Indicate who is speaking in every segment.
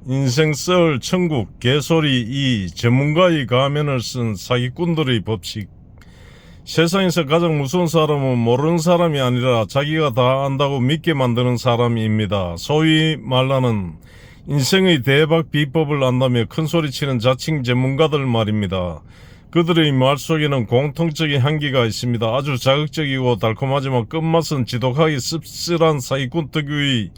Speaker 1: 인생 썰 천국 개소리 2 전문가의 가면을 쓴 사기꾼들의 법칙. 세상에서 가장 무서운 사람은 모르는 사람이 아니라 자기가 다 안다고 믿게 만드는 사람입니다. 소위 말하는 인생의 대박 비법을 안다며 큰소리치는 자칭 전문가들 말입니다. 그들의 말 속에는 공통적인 향기가 있습니다. 아주 자극적이고 달콤하지만 끝맛은 지독하게 씁쓸한 사기꾼 특유의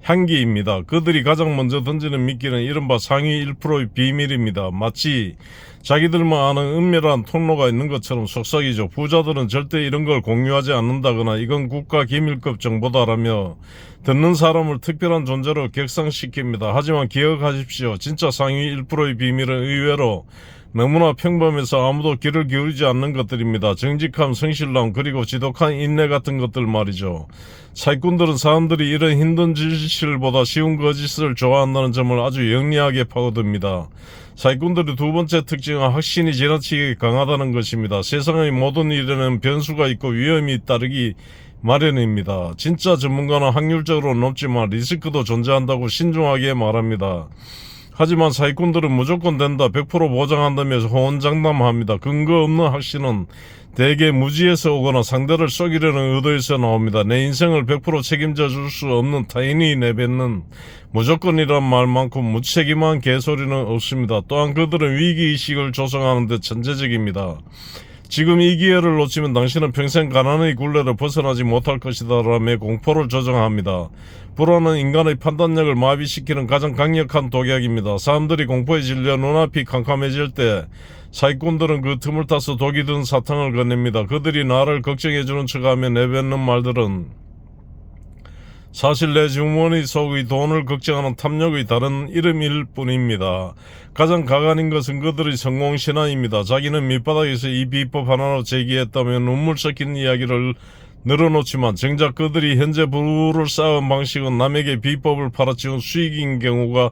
Speaker 1: 향기입니다. 그들이 가장 먼저 던지는 미끼는 이른바 상위 1%의 비밀입니다. 마치 자기들만 아는 은밀한 통로가 있는 것처럼 속삭이죠. 부자들은 절대 이런 걸 공유하지 않는다거나 이건 국가 기밀급 정보다라며 듣는 사람을 특별한 존재로 격상시킵니다. 하지만 기억하십시오. 진짜 상위 1%의 비밀은 의외로 너무나 평범해서 아무도 귀를 기울이지 않는 것들입니다. 정직함, 성실남, 그리고 지독한 인내 같은 것들 말이죠. 사기꾼들은 사람들이 이런 힘든 진실보다 쉬운 거짓을 좋아한다는 점을 아주 영리하게 파고듭니다. 사기꾼들의 두 번째 특징은 확신이 지나치게 강하다는 것입니다. 세상의 모든 일에는 변수가 있고 위험이 따르기 마련입니다. 진짜 전문가는 확률적으로 높지만 리스크도 존재한다고 신중하게 말합니다. 하지만 사기꾼들은 무조건 된다, 100% 보장한다면서 호언장담합니다. 근거 없는 확신은 대개 무지에서 오거나 상대를 속이려는 의도에서 나옵니다. 내 인생을 100% 책임져 줄 수 없는 타인이 내뱉는 무조건이란 말만큼 무책임한 개소리는 없습니다. 또한 그들은 위기의식을 조성하는 데 천재적입니다. 지금 이 기회를 놓치면 당신은 평생 가난의 굴레를 벗어나지 못할 것이다 라며 공포를 조정합니다. 불안은 인간의 판단력을 마비시키는 가장 강력한 독약입니다. 사람들이 공포에 질려 눈앞이 캄캄해질 때 사기꾼들은 그 틈을 타서 독이 든 사탕을 건넵니다. 그들이 나를 걱정해주는 척하며 내뱉는 말들은 사실 내 주머니 속의 돈을 걱정하는 탐욕의 다른 이름일 뿐입니다. 가장 가관인 것은 그들의 성공신화입니다. 자기는 밑바닥에서 이 비법 하나로 제기했다며 눈물 섞인 이야기를 늘어놓지만 정작 그들이 현재 부를 쌓은 방식은 남에게 비법을 팔아치운 수익인 경우가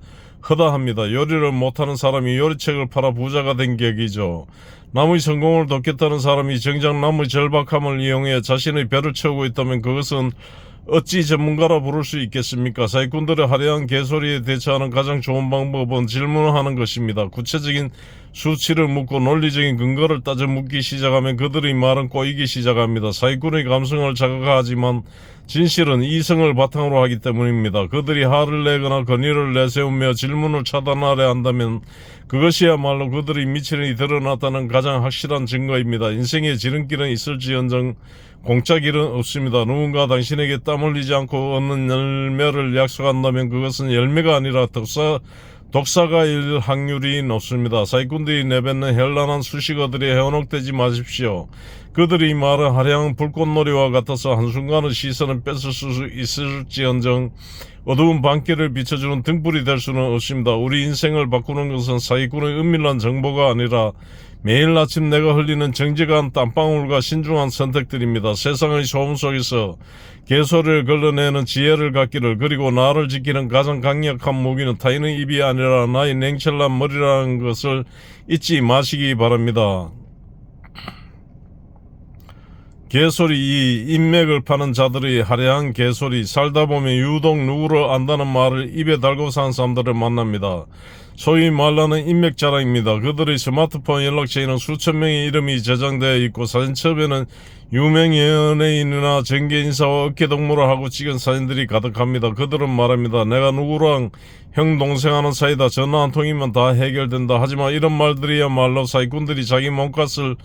Speaker 1: 허다합니다. 요리를 못하는 사람이 요리책을 팔아 부자가 된 격이죠. 남의 성공을 돕겠다는 사람이 정작 남의 절박함을 이용해 자신의 배를 채우고 있다면 그것은 어찌 전문가라 부를 수 있겠습니까? 사기꾼들의 화려한 개소리에 대처하는 가장 좋은 방법은 질문하는 것입니다. 구체적인 수치를 묻고 논리적인 근거를 따져 묻기 시작하면 그들의 말은 꼬이기 시작합니다. 사기꾼의 감성을 자극하지만 진실은 이성을 바탕으로 하기 때문입니다. 그들이 화를 내거나 건의를 내세우며 질문을 차단하려 한다면 그것이야말로 그들의 미천이 드러났다는 가장 확실한 증거입니다. 인생의 지름길은 있을지언정 공짜 길은 없습니다. 누군가 당신에게 땀 흘리지 않고 얻는 열매를 약속한다면 그것은 열매가 아니라 독사가일 확률이 높습니다. 사기꾼들이 내뱉는 현란한 수식어들에 현혹되지 마십시오. 그들의 말은 화려한 불꽃놀이와 같아서 한순간의 시선을 뺏을 수 있을지언정 어두운 밤길을 비춰주는 등불이 될 수는 없습니다. 우리 인생을 바꾸는 것은 사기꾼의 은밀한 정보가 아니라 매일 아침 내가 흘리는 정직한 땀방울과 신중한 선택들입니다. 세상의 소음 속에서 개소리를 걸러내는 지혜를 갖기를, 그리고 나를 지키는 가장 강력한 무기는 타인의 입이 아니라 나의 냉철한 머리라는 것을 잊지 마시기 바랍니다. 개소리 2. 인맥을 파는 자들의 화려한 개소리. 살다 보면 유독 누구를 안다는 말을 입에 달고 사는 사람들을 만납니다. 소위 말하는 인맥 자랑입니다. 그들의 스마트폰 연락처에는 수천 명의 이름이 저장되어 있고 사진첩에는 유명 연예인이나 정계 인사와 어깨동무를 하고 찍은 사진들이 가득합니다. 그들은 말합니다. 내가 누구랑 형 동생 하는 사이다. 전화 한 통이면 다 해결된다. 하지만 이런 말들이야말로 사기꾼들이 자기 몸값을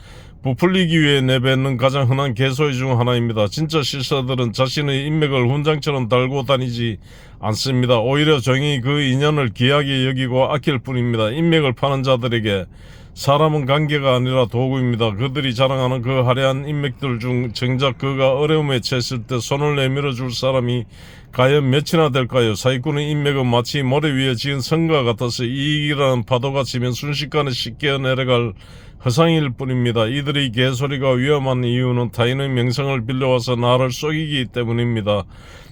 Speaker 1: 부풀리기 위해 내뱉는 가장 흔한 개소리 중 하나입니다. 진짜 실사들은 자신의 인맥을 훈장처럼 달고 다니지 않습니다. 오히려 종이 그 인연을 귀하게 여기고 아낄 뿐입니다. 인맥을 파는 자들에게 사람은 관계가 아니라 도구입니다. 그들이 자랑하는 그 화려한 인맥들 중 정작 그가 어려움에 처했을 때 손을 내밀어 줄 사람이 과연 몇이나 될까요? 사기꾼의 인맥은 마치 모래 위에 지은 성과 같아서 이익이라는 파도가 치면 순식간에 쉽게 내려갈 허상일 뿐입니다. 이들의 개소리가 위험한 이유는 타인의 명성을 빌려와서 나를 속이기 때문입니다.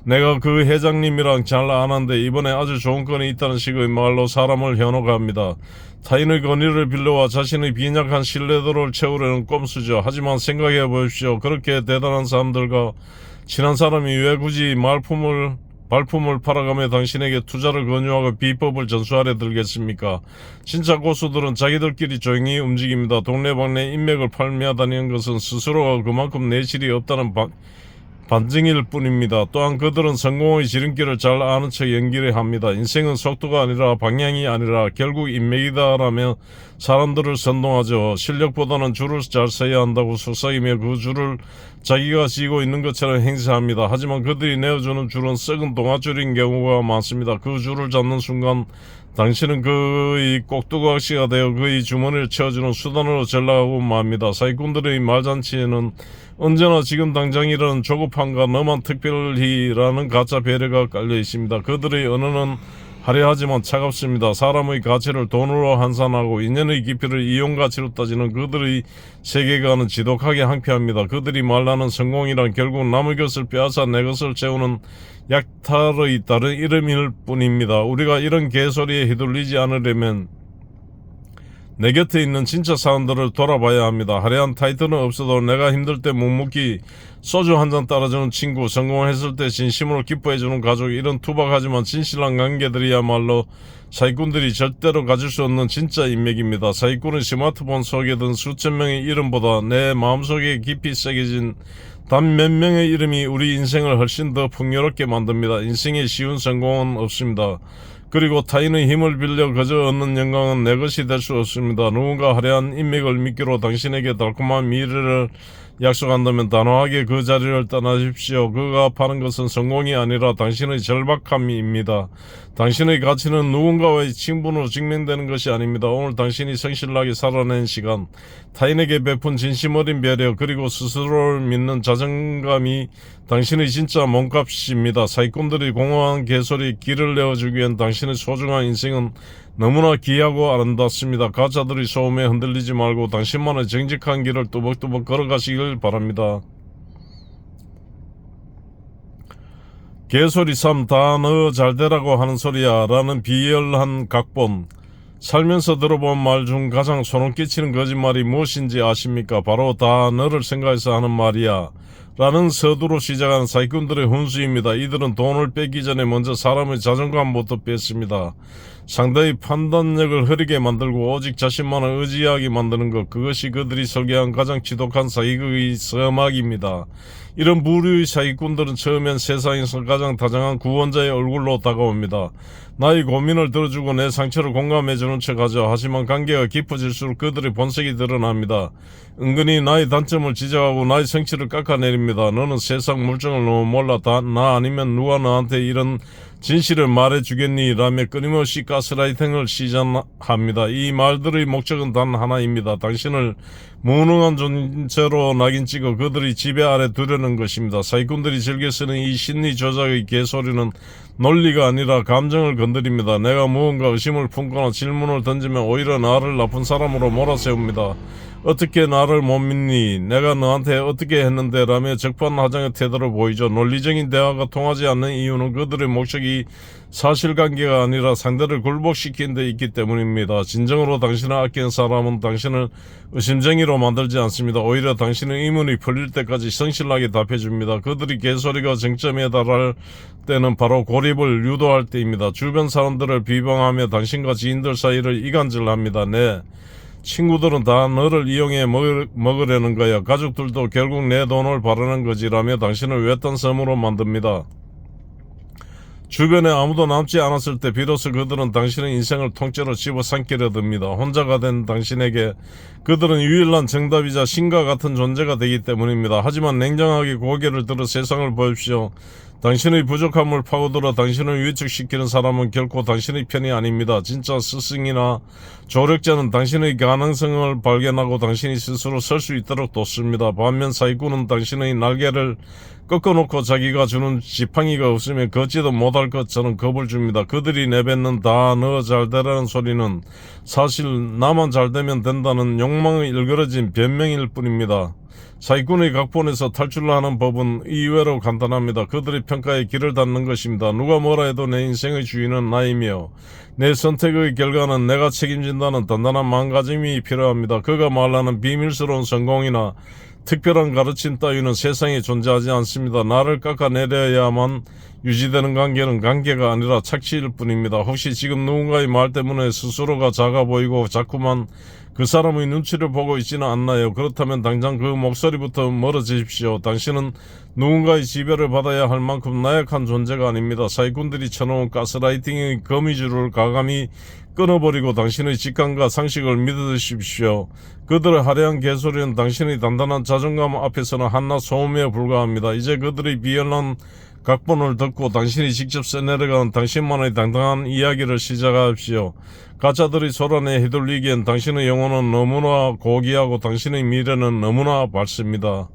Speaker 1: 내가 그 회장님이랑 잘 아는데 이번에 아주 좋은 건이 있다는 식의 말로 사람을 현혹합니다. 타인의 권위를 빌려와 자신의 빈약한 신뢰도를 채우려는 꼼수죠. 하지만 생각해 보십시오. 그렇게 대단한 사람들과 친한 사람이 왜 굳이 말품을 발품을 팔아가며 당신에게 투자를 권유하고 비법을 전수하려 들겠습니까? 진짜 고수들은 자기들끼리 조용히 움직입니다. 동네방네 인맥을 팔매하다는 것은 스스로가 그만큼 내실이 없다는 반증일 뿐입니다. 또한 그들은 성공의 지름길을 잘 아는 척 연기를 합니다. 인생은 속도가 아니라 방향이 아니라 결국 인맥이다라며 사람들을 선동하죠. 실력보다는 줄을 잘 서야 한다고 속삭이며 그 줄을 자기가 지고 있는 것처럼 행세합니다. 하지만 그들이 내어주는 줄은 썩은 동아줄인 경우가 많습니다. 그 줄을 잡는 순간 당신은 그의 꼭두각시가 되어 그의 주머니를 채워주는 수단으로 전락하고 맙니다. 사기꾼들의 말잔치에는 언제나 지금 당장이라는 조급함과 너만 특별히라는 가짜 배려가 깔려 있습니다. 그들의 언어는 화려하지만 차갑습니다. 사람의 가치를 돈으로 환산하고 인연의 깊이를 이용가치로 따지는 그들의 세계관은 지독하게 항폐합니다. 그들이 말하는 성공이란 결국 남의 것을 빼앗아 내 것을 채우는 약탈의 다른 이름일 뿐입니다. 우리가 이런 개소리에 휘둘리지 않으려면 내 곁에 있는 진짜 사람들을 돌아봐야 합니다. 화려한 타이틀은 없어도 내가 힘들 때 묵묵히 소주 한 잔 따라주는 친구, 성공을 했을 때 진심으로 기뻐해주는 가족, 이런 투박하지만 진실한 관계들이야말로 사기꾼들이 절대로 가질 수 없는 진짜 인맥입니다. 사기꾼은 스마트폰 속에 든 수천 명의 이름보다 내 마음속에 깊이 새겨진 단 몇 명의 이름이 우리 인생을 훨씬 더 풍요롭게 만듭니다. 인생에 쉬운 성공은 없습니다. 그리고 타인의 힘을 빌려 그저 얻는 영광은 내 것이 될 수 없습니다. 누군가 화려한 인맥을 미끼로 당신에게 달콤한 미래를 약속한다면 단호하게 그 자리를 떠나십시오. 그가 파는 것은 성공이 아니라 당신의 절박함입니다. 당신의 가치는 누군가와의 친분으로 증명되는 것이 아닙니다. 오늘 당신이 성실하게 살아낸 시간, 타인에게 베푼 진심 어린 배려, 그리고 스스로를 믿는 자존감이 당신의 진짜 몸값입니다. 사기꾼들이 공허한 개소리 길을 내어주기 위한 당신의 소중한 인생은 너무나 귀하고 아름답습니다. 가짜들의 소음에 흔들리지 말고 당신만의 정직한 길을 뚜벅뚜벅 걸어가시길 바랍니다. 개소리 3, 다 너 잘되라고 하는 소리야 라는 비열한 각본. 살면서 들어본 말 중 가장 소름 끼치는 거짓말이 무엇인지 아십니까? 바로 다 너를 생각해서 하는 말이야 라는 서두로 시작하는 사기꾼들의 훈수입니다. 이들은 돈을 뺏기 전에 먼저 사람의 자존감부터 뺐습니다. 상대의 판단력을 흐리게 만들고 오직 자신만을 의지하게 만드는 것, 그것이 그들이 설계한 가장 지독한 사기극의 서막입니다. 이런 부류의 사기꾼들은 처음엔 세상에서 가장 다정한 구원자의 얼굴로 다가옵니다. 나의 고민을 들어주고 내 상처를 공감해주는 척하죠. 하지만 관계가 깊어질수록 그들의 본색이 드러납니다. 은근히 나의 단점을 지적하고 나의 성취를 깎아내립니다. 너는 세상 물정을 너무 몰라. 나 아니면 누가 너한테 이런 진실을 말해주겠니? 라며 끊임없이 가스라이팅을 시전합니다. 이 말들의 목적은 단 하나입니다. 당신을 무능한 존재로 낙인 찍어 그들의 지배 아래 두려는 것입니다. 사기꾼들이 즐겨 쓰는 이 심리 조작의 개소리는 논리가 아니라 감정을 건드립니다. 내가 무언가 의심을 품거나 질문을 던지면 오히려 나를 나쁜 사람으로 몰아세웁니다. 어떻게 나를 못 믿니? 내가 너한테 어떻게 했는데? 라며 적반하장의 태도를 보이죠. 논리적인 대화가 통하지 않는 이유는 그들의 목적이 사실관계가 아니라 상대를 굴복시키는 데 있기 때문입니다. 진정으로 당신을 아끼는 사람은 당신을 의심쟁이로 만들지 않습니다. 오히려 당신의 의문이 풀릴 때까지 성실하게 답해줍니다. 그들이 개소리가 정점에 달할 때는 바로 고립을 유도할 때입니다. 주변 사람들을 비방하며 당신과 지인들 사이를 이간질합니다. 네, 친구들은 다 너를 이용해 먹으려는 거야. 가족들도 결국 내 돈을 바라는 거지라며 당신을 외딴 섬으로 만듭니다. 주변에 아무도 남지 않았을 때 비로소 그들은 당신의 인생을 통째로 집어삼키려 듭니다. 혼자가 된 당신에게 그들은 유일한 정답이자 신과 같은 존재가 되기 때문입니다. 하지만 냉정하게 고개를 들어 세상을 보십시오. 당신의 부족함을 파고들어 당신을 위축시키는 사람은 결코 당신의 편이 아닙니다. 진짜 스승이나 조력자는 당신의 가능성을 발견하고 당신이 스스로 설 수 있도록 돕습니다. 반면 사기꾼은 당신의 날개를 꺾어놓고 자기가 주는 지팡이가 없으면 걷지도 못할 것처럼 겁을 줍니다. 그들이 내뱉는 다 너 잘되라는 소리는 사실 나만 잘되면 된다는 욕망의 일그러진 변명일 뿐입니다. 사기꾼의 각본에서 탈출하는 법은 의외로 간단합니다. 그들의 평가에 귀를 닫는 것입니다. 누가 뭐라 해도 내 인생의 주인은 나이며 내 선택의 결과는 내가 책임진다는 단단한 마음가짐이 필요합니다. 그가 말하는 비밀스러운 성공이나 특별한 가르침 따위는 세상에 존재하지 않습니다. 나를 깎아내려야만 유지되는 관계는 관계가 아니라 착취일 뿐입니다. 혹시 지금 누군가의 말 때문에 스스로가 작아 보이고 자꾸만 그 사람의 눈치를 보고 있지는 않나요? 그렇다면 당장 그 목소리부터 멀어지십시오. 당신은 누군가의 지배를 받아야 할 만큼 나약한 존재가 아닙니다. 사기꾼들이 쳐놓은 가스라이팅의 거미줄을 과감히 끊어버리고 당신의 직감과 상식을 믿으십시오. 그들의 화려한 개소리는 당신의 단단한 자존감 앞에서는 한낱 소음에 불과합니다. 이제 그들의 비열한 각본을 듣고 당신이 직접 써내려가는 당신만의 당당한 이야기를 시작하십시오. 가짜들의 소란에 휘둘리기엔 당신의 영혼은 너무나 고귀하고 당신의 미래는 너무나 밝습니다.